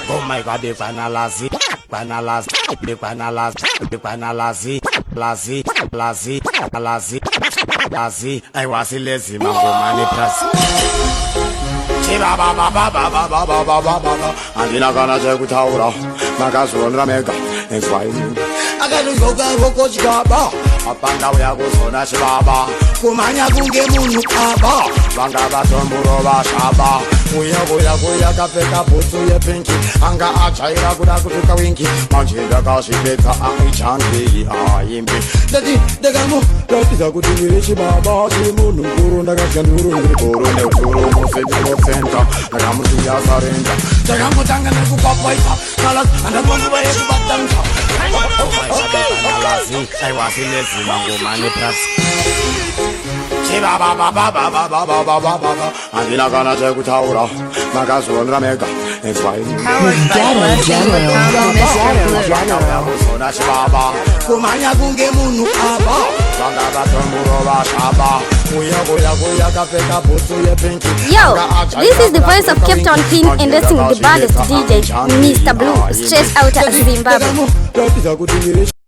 Oh my God, the Lazi, I was a lazy mango money plus. And in a gonna take with our Magazu and Ramega and Swine. I got to go to Gaba. Apanda we are going to Nashaba. Kumanya Gunge Munukaba. Bangaba Tomburova Shaba. We are Kapeka Putu Pinky. Anga Achaira Gudakuka Winky. Manchida Gashi Beta Chanti. Impi. The Gamu. That is a good English Baba. Simunu Nagakanuru. Guru Center. Nagamutia Sarenda. Ndakamutanga Ndakamukwapaidza. Calaz and the one way to Batanka. I was in this money plus. And in a gonna take with our Magazu and Ramega and Swine. Kumanya Gunge Munukaba. Yo, this is the voice of Cape Town King endorsing the baddest DJ, Mr. Blue, straight out of Zimbabwe.